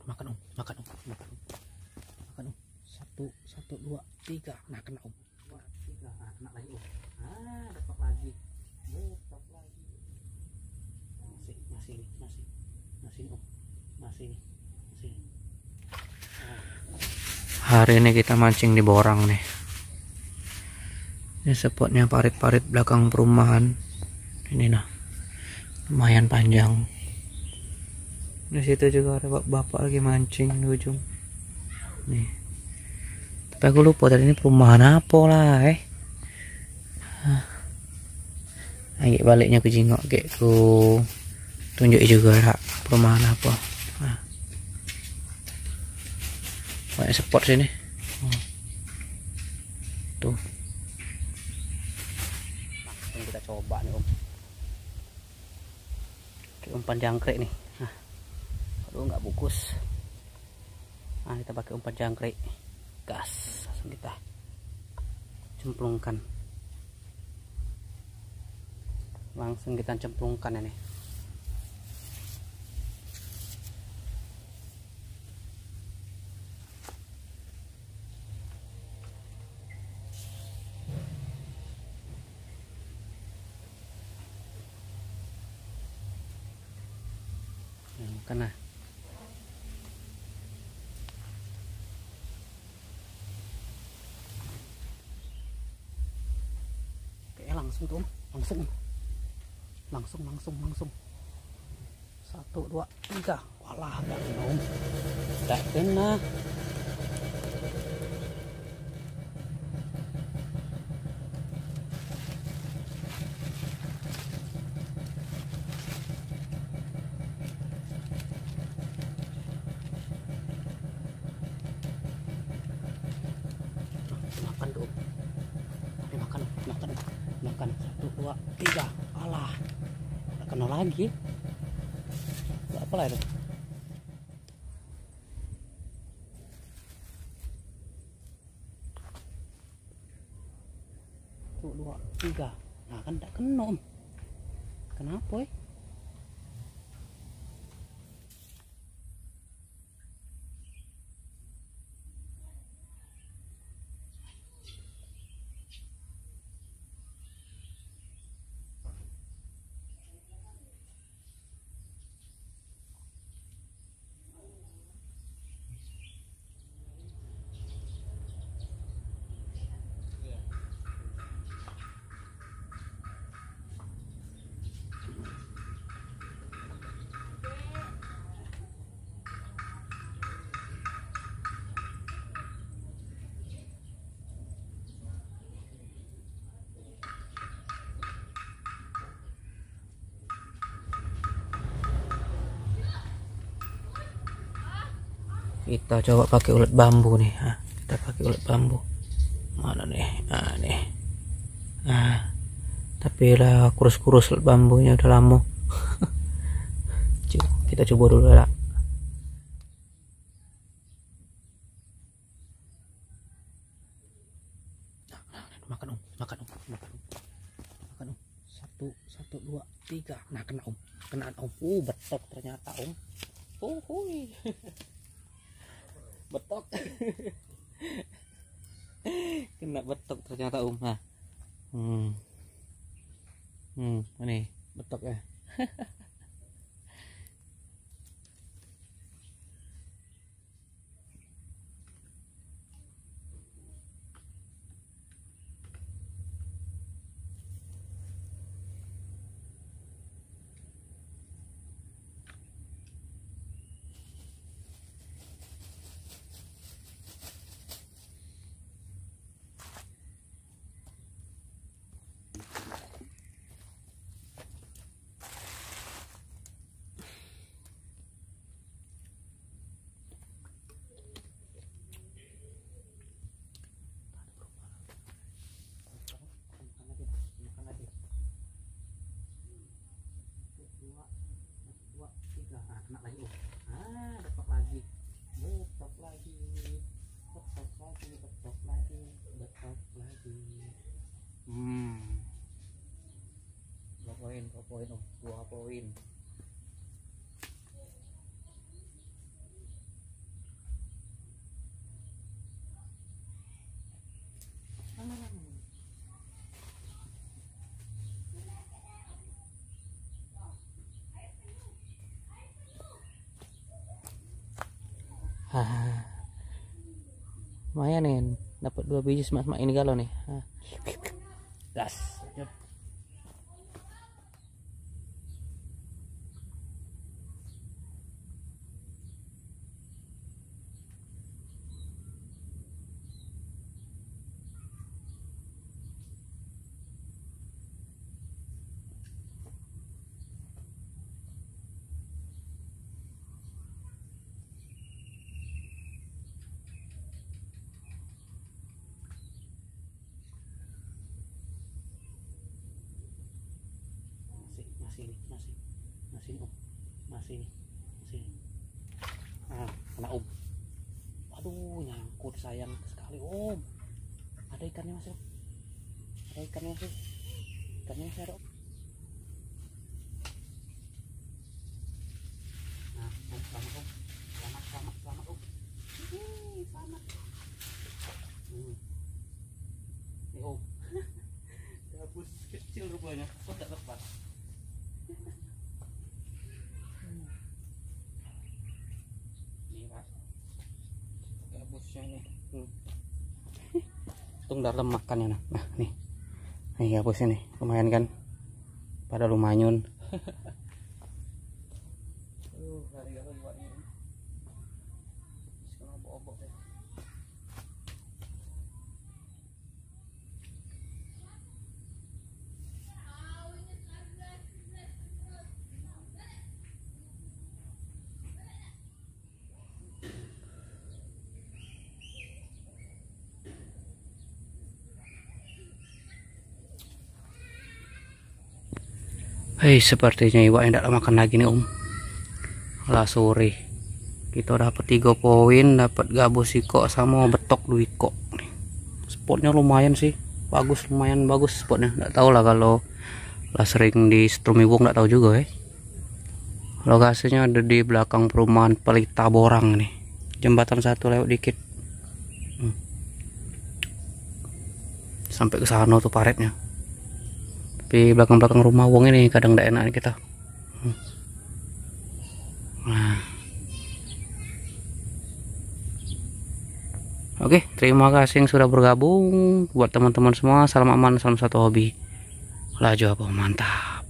makan om, makan om, makan om, makan om. Satu, dua, tiga. Nah kena om. Dua, tiga. Nah, kena lagi om. Ah, dapat lagi. Dapat lagi. Masih om. Masih. Hari ini kita mancing di Borang nih. Ini spotnya parit-parit belakang perumahan. Ini nah, lumayan panjang. Di situ juga ada bapak lagi mancing di ujung. Nih. Tapi aku lupa tadi ini perumahan apa lah Lagi baliknya ke Jingok kayak ku tunjuk juga lah perumahan apa. Nah. Banyak spot sini. Tuh. Langsung kita coba nih om. Kayak umpan jangkrik nih. Nah. Aduh nggak bungkus. Nah kita pakai umpan jangkrik. Gas. Langsung kita cemplungkan. Langsung kita cemplungkan ini. Kena. Oke, langsung tuh, langsung. 1, 2, 3. Walah, enggak kena om. Enggak kena. Makan tuh. Makan. 1, 2, 3. Alah. Enggak kena lagi. Apa lah itu? 1, 2, 3. Nah kan enggak kena om. Kenapa ya? Kita coba pakai ulet bambu nih. Nah, kita pakai ulet bambu. Mana nih? Nah, nih. Nah, tapi lah kurus-kurus ulet bambunya udah lama. Kita coba dulu lah. Makan om. 1, 2, 3. Nah kena om. Betok ternyata om. Hui. Betok. Kena betok ternyata om. Nah. Ini betok ya. Kena lagi om. Dapat lagi. Betok lagi. 2 poin om. 2 poin. Lumayan nih, dapat 2 biji semak-semak ini galau nih. Das. Masih kena aduh, nyangkut, sayang sekali om. Ada ikannya mas, ada ikannya sih, ikannya saya om. Nah, selamat om, selamat om, selamat. Nih om, gabus kecil rupanya, kok tak lepas. Untung dalam makannya nah. Nah nih gabusnya nih lumayan kan, pada lumayan. Hei, sepertinya iwak yang tidak makan lagi nih om. Lah sore kita dapat 3 poin, dapat gabus iko sama betok duiko nih. Spotnya lumayan sih, bagus, lumayan bagus spotnya. Nggak tahu lah kalau lah sering di Strumiwung, nggak tahu juga ya. Lokasinya ada di belakang perumahan Pelita Borang nih, jembatan 1 lewat dikit. Sampai ke sana tuh paretnya. Tapi belakang-belakang rumah wong ini kadang tidak enak kita. Nah. Oke, terima kasih yang sudah bergabung. Buat teman-teman semua, salam aman, salam satu hobi. Laju apa mantap.